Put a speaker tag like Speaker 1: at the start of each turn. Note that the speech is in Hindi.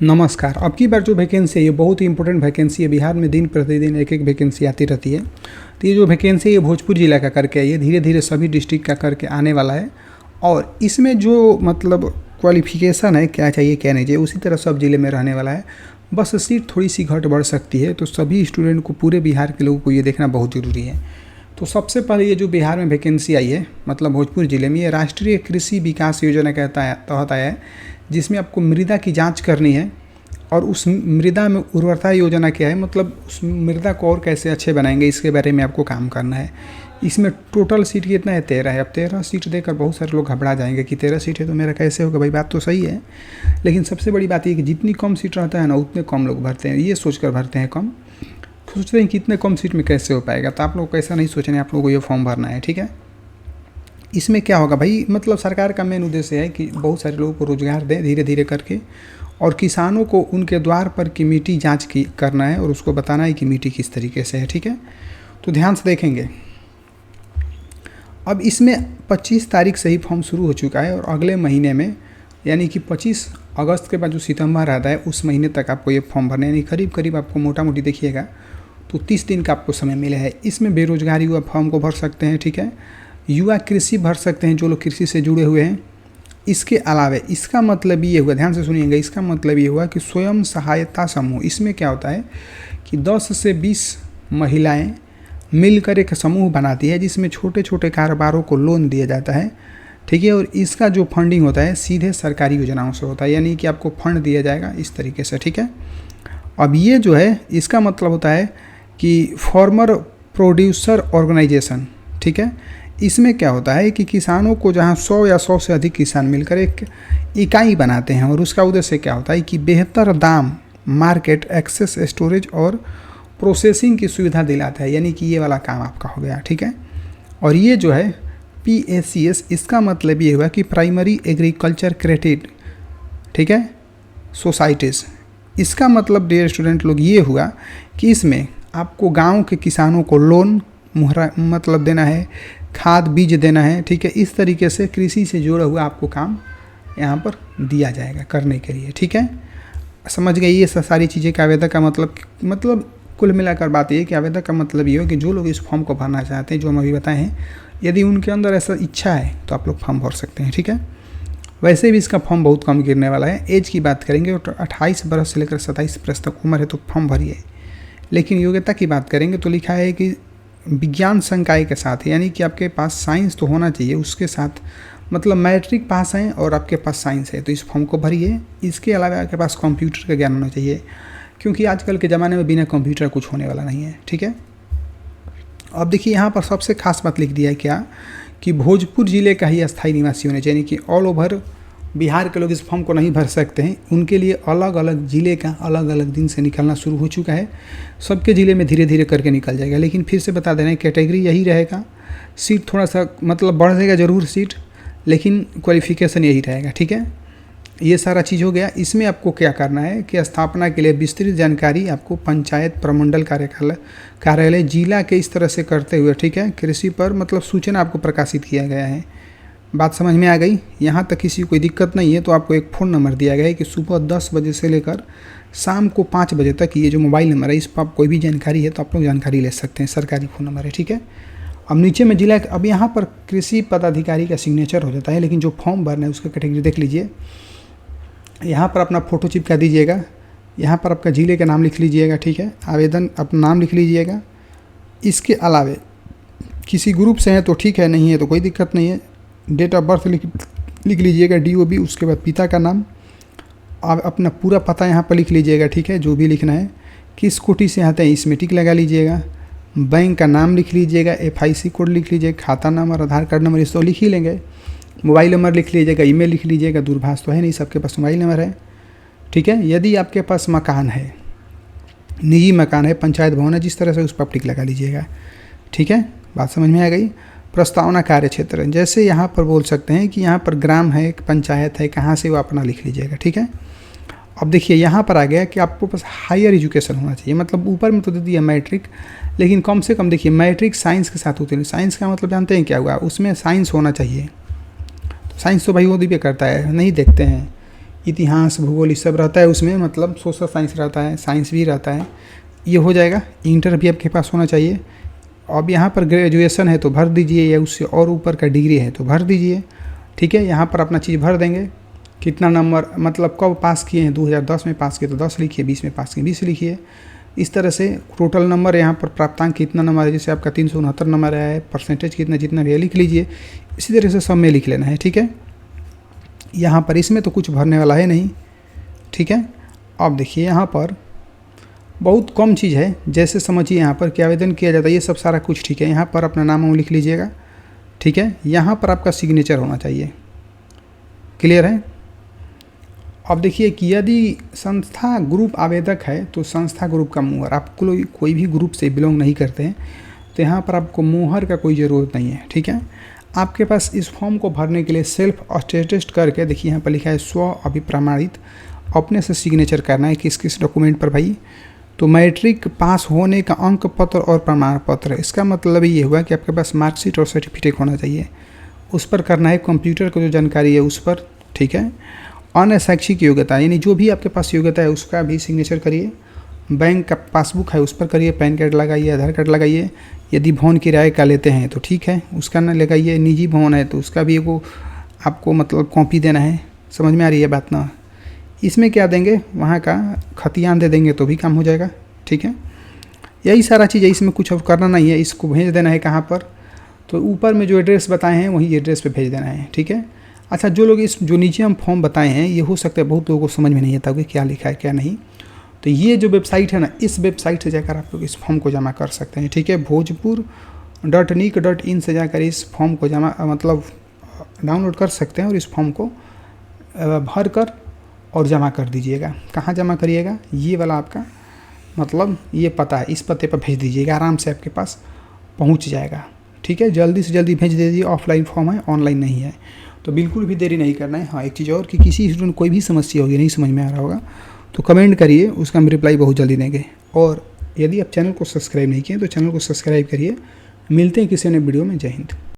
Speaker 1: नमस्कार। अब की बार जो वैकेंसी है ये बहुत ही इंपॉर्टेंट वैकेंसी है। बिहार में दिन प्रतिदिन एक एक वैकेंसी आती रहती है। तो ये जो वैकेंसी है ये भोजपुर जिला का करके है, ये धीरे धीरे सभी डिस्ट्रिक्ट का करके आने वाला है। और इसमें जो मतलब क्वालिफिकेशन है, क्या चाहिए क्या नहीं चाहिए, उसी तरह सब जिले में रहने वाला है। बस सीट थोड़ी सी घट बढ़ सकती है। तो सभी स्टूडेंट को, पूरे बिहार के लोगों को ये देखना बहुत ज़रूरी है। तो सबसे पहले ये जो बिहार में वैकेंसी आई है, मतलब भोजपुर जिले में, ये राष्ट्रीय कृषि विकास योजना के तहत आया है, जिसमें आपको मृदा की जांच करनी है। और उस मृदा में उर्वरता योजना क्या है, मतलब उस मृदा को और कैसे अच्छे बनाएंगे, इसके बारे में आपको काम करना है। इसमें टोटल सीट कितना है, 13 है। अब 13 सीट देकर बहुत सारे लोग घबरा जाएंगे कि 13 सीट है तो मेरा कैसे होगा। भाई बात तो सही है, लेकिन सबसे बड़ी बात ये कि जितनी कम सीट रहता है ना, उतने कम लोग भरते हैं। ये सोचकर भरते हैं कम, सोचते हैं कि इतने कम सीट में कैसे हो पाएगा। तो आप लोग को ऐसा नहीं सोचना है, आप लोगों को ये फॉर्म भरना है, ठीक है। इसमें क्या होगा भाई, मतलब सरकार का मेन उद्देश्य है कि बहुत सारे लोगों को रोजगार दें धीरे धीरे करके, और किसानों को उनके द्वार पर की मिट्टी जांच की करना है और उसको बताना है कि मिट्टी किस तरीके से है, ठीक है। तो ध्यान से देखेंगे। अब इसमें 25 तारीख से ही फॉर्म शुरू हो चुका है, और अगले महीने में यानी कि 25 अगस्त के बाद जो सितंबर आता है उस महीने तक आपको ये फॉर्म भरना है। यानी करीब करीब आपको मोटा मोटी देखिएगा तो 30 दिन का आपको समय मिला है। इसमें बेरोजगारी हुआ फॉर्म को भर सकते हैं, ठीक है। युवा कृषि भर सकते हैं, जो लोग कृषि से जुड़े हुए हैं। इसके अलावा इसका मतलब ये हुआ, ध्यान से सुनिएगा, इसका मतलब ये हुआ कि स्वयं सहायता समूह। इसमें क्या होता है कि 10 से 20 महिलाएं मिलकर एक समूह बनाती है, जिसमें छोटे छोटे कारोबारों को लोन दिया जाता है, ठीक है। और इसका जो फंडिंग होता है सीधे सरकारी योजनाओं से होता है, यानी कि आपको फंड दिया जाएगा इस तरीके से, ठीक है। अब ये जो है, इसका मतलब होता है कि फार्मर प्रोड्यूसर ऑर्गेनाइजेशन, ठीक है। इसमें क्या होता है कि किसानों को, जहाँ 100 या 100 से अधिक किसान मिलकर एक इकाई बनाते हैं, और उसका उद्देश्य क्या होता है कि बेहतर दाम, मार्केट एक्सेस, स्टोरेज और प्रोसेसिंग की सुविधा दिलाता है। यानी कि ये वाला काम आपका हो गया, ठीक है। और ये जो है PACS, इसका मतलब ये हुआ कि प्राइमरी एग्रीकल्चर क्रेडिट, ठीक है, सोसाइटीज़। इसका मतलब डियर स्टूडेंट लोग ये हुआ कि इसमें आपको गाँव के किसानों को लोन मुहरा मतलब देना है, खाद बीज देना है, ठीक है। इस तरीके से कृषि से जुड़ा हुआ आपको काम यहाँ पर दिया जाएगा करने के लिए, ठीक है। समझ गए ये सारी चीज़ें का आवेदक का मतलब कुल मिलाकर बात ये कि आवेदक का मतलब ये हो कि जो लोग इस फॉर्म को भरना चाहते हैं, जो हम अभी बताए हैं, यदि उनके अंदर ऐसा इच्छा है तो आप लोग फॉर्म भर सकते हैं, ठीक है। वैसे भी इसका फॉर्म बहुत कम गिरने वाला है। एज की बात करेंगे तो 28 बरस से लेकर 27 बरस तक उम्र है तो फॉर्म भरिए। लेकिन योग्यता की बात करेंगे तो लिखा है कि विज्ञान संकाय के साथ, यानी कि आपके पास साइंस तो होना चाहिए, उसके साथ मतलब मैट्रिक पास हैं और आपके पास साइंस है तो इस फॉर्म को भरिए। इसके अलावा आपके पास कंप्यूटर का ज्ञान होना चाहिए, क्योंकि आजकल के ज़माने में बिना कंप्यूटर कुछ होने वाला नहीं है, ठीक है। अब देखिए यहाँ पर सबसे खास बात लिख दिया है क्या, कि भोजपुर जिले का ही अस्थायी निवासी होने चाहिए, यानी कि ऑल ओवर बिहार के लोग इस फॉर्म को नहीं भर सकते हैं। उनके लिए अलग अलग ज़िले का अलग अलग दिन से निकलना शुरू हो चुका है। सबके ज़िले में धीरे धीरे करके निकल जाएगा। लेकिन फिर से बता दे रहे हैं, कैटेगरी यही रहेगा। सीट थोड़ा सा मतलब बढ़ जाएगा ज़रूर सीट, लेकिन क्वालिफिकेशन यही रहेगा, ठीक है। ये सारा चीज़ हो गया। इसमें आपको क्या करना है कि स्थापना के लिए विस्तृत जानकारी आपको पंचायत प्रमंडल कार्यालय जिला के इस तरह से करते हुए, ठीक है, कृषि पर मतलब सूचना आपको प्रकाशित किया गया है। बात समझ में आ गई। यहाँ तक किसी कोई दिक्कत नहीं है तो आपको एक फ़ोन नंबर दिया गया है कि सुबह 10 बजे से लेकर शाम को 5 बजे तक ये जो मोबाइल नंबर है, इस पर आप कोई भी जानकारी है तो आप लोग जानकारी ले सकते हैं। सरकारी फ़ोन नंबर है, ठीक है। अब नीचे में जिला, अब यहाँ पर कृषि पदाधिकारी का सिग्नेचर हो जाता है, लेकिन जो फॉर्म भरना है उसका कैटेगरी देख लीजिए। यहाँ पर अपना फ़ोटो चिपका दीजिएगा, यहाँ पर आपका ज़िले का नाम लिख लीजिएगा, ठीक है। आवेदन अपना नाम लिख लीजिएगा। इसके अलावा किसी ग्रुप से है तो ठीक है, नहीं है तो कोई दिक्कत नहीं है। डेट ऑफ बर्थ लिख लीजिएगा, DOB, उसके बाद पिता का नाम, आप अपना पूरा पता यहाँ पर लिख लीजिएगा, ठीक है, जो भी लिखना है। किस कोटि से आते हैं इसमें टिक लगा लीजिएगा। बैंक का नाम लिख लीजिएगा, FIC कोड लिख लीजिएगा, खाता नंबर, आधार कार्ड नंबर, इस तो लिख ही लेंगे। मोबाइल नंबर लिख लीजिएगा, ईमेल लिख लीजिएगा। दूरभाष तो है नहीं, सबके पास मोबाइल नंबर है, ठीक है। यदि आपके पास मकान है, निजी मकान है, पंचायत भवन है, जिस तरह से उस पर टिक लगा लीजिएगा, ठीक है। बात समझ में आ गई। प्रस्तावना कार्य क्षेत्र, जैसे यहाँ पर बोल सकते हैं कि यहाँ पर ग्राम है, पंचायत है, कहाँ से वो अपना लिख लीजिएगा, ठीक है। अब देखिए यहाँ पर आ गया कि आपको पास हायर एजुकेशन होना चाहिए। मतलब ऊपर में तो दे दिया मैट्रिक, लेकिन कम से कम देखिए मैट्रिक साइंस के साथ होती है। साइंस का मतलब जानते हैं क्या हुआ, उसमें साइंस होना चाहिए। तो साइंस तो भाई वो भी करता है, नहीं देखते हैं इतिहास, भूगोल ये सब रहता है उसमें, मतलब सोशल साइंस रहता है, साइंस भी रहता है। ये हो जाएगा। इंटर भी आपके पास होना चाहिए। अब यहाँ पर ग्रेजुएशन है तो भर दीजिए, या उससे और ऊपर का डिग्री है तो भर दीजिए। ठीक है, यहाँ पर अपना चीज़ भर देंगे। कितना नंबर, मतलब कब पास किए हैं, 2010 में पास किए तो 10 लिखिए, 20 में पास किए 20 लिखिए। इस तरह से टोटल नंबर यहाँ पर प्राप्तांक कितना नंबर है, जैसे आपका 369 नंबर आया है, परसेंटेज कितना जितना भी है लिख लीजिए। इसी तरह से सब में लिख लेना है। ठीक है, यहाँ पर इसमें तो कुछ भरने वाला है नहीं। ठीक है, अब देखिए यहाँ पर बहुत कम चीज़ है, जैसे समझिए यहाँ पर क्या आवेदन किया जाता है, ये सब सारा कुछ ठीक है। यहाँ पर अपना नाम लिख लीजिएगा। ठीक है, यहाँ पर आपका सिग्नेचर होना चाहिए। क्लियर है। अब देखिए कि यदि संस्था ग्रुप आवेदक है तो संस्था ग्रुप का मोहर, आप कोई भी ग्रुप से बिलोंग नहीं करते हैं तो यहाँ पर आपको मोहर का कोई ज़रूरत नहीं है। ठीक है, आपके पास इस फॉर्म को भरने के लिए सेल्फ अटेस्ट करके, देखिए यहाँ पर लिखा है स्व अभिप्रमाणित, अपने से सिग्नेचर करना है। किस किस डॉक्यूमेंट पर भाई, तो मैट्रिक पास होने का अंक पत्र और प्रमाण पत्र। इसका मतलब ये हुआ कि आपके पास मार्कशीट और सर्टिफिकेट होना चाहिए, उस पर करना है। कंप्यूटर की जो जानकारी है उस पर। ठीक है, अन्य शैक्षिक योग्यता, यानी जो भी आपके पास योग्यता है उसका भी सिग्नेचर करिए। बैंक का पासबुक है उस पर करिए, पैन कार्ड लगाइए, आधार कार्ड लगाइए। यदि भवन किराए का लेते हैं तो ठीक है, उसका ना लगाइए। निजी भवन है तो उसका भी वो आपको मतलब कॉपी देना है। समझ में आ रही है बात ना। इसमें क्या देंगे, वहाँ का खतियान दे देंगे तो भी काम हो जाएगा। ठीक है, यही सारा चीज़ है, इसमें कुछ और करना नहीं है। इसको भेज देना है कहाँ पर, तो ऊपर में जो एड्रेस बताए हैं वही एड्रेस पे भेज देना है। ठीक है, अच्छा जो लोग इस जो नीचे हम फॉर्म बताए हैं, ये हो सकता है बहुत लोगों को समझ में नहीं आता कि क्या लिखा है क्या नहीं। तो ये जो वेबसाइट है ना, इस वेबसाइट से जाकर आप लोग इस फॉर्म को जमा कर सकते हैं। ठीक है, bhojpur.nic.in से जाकर इस फॉर्म को जमा मतलब डाउनलोड कर सकते हैं और इस फॉर्म को भर कर और जमा कर दीजिएगा। कहाँ जमा करिएगा, ये वाला आपका मतलब ये पता है, इस पते पर भेज दीजिएगा, आराम से आपके पास पहुँच जाएगा। ठीक है, जल्दी से जल्दी भेज दीजिए। ऑफलाइन फॉर्म है, ऑनलाइन नहीं है, तो बिल्कुल भी देरी नहीं करना है। हाँ, एक चीज़ और कि किसी स्टूडेंट कोई भी समस्या होगी, नहीं समझ में आ रहा होगा तो कमेंट करिए, उसका हम रिप्लाई बहुत जल्दी देंगे। और यदि आप चैनल को सब्सक्राइब नहीं किए तो चैनल को सब्सक्राइब करिए। मिलते हैं किसी अन्य वीडियो में। जय हिंद।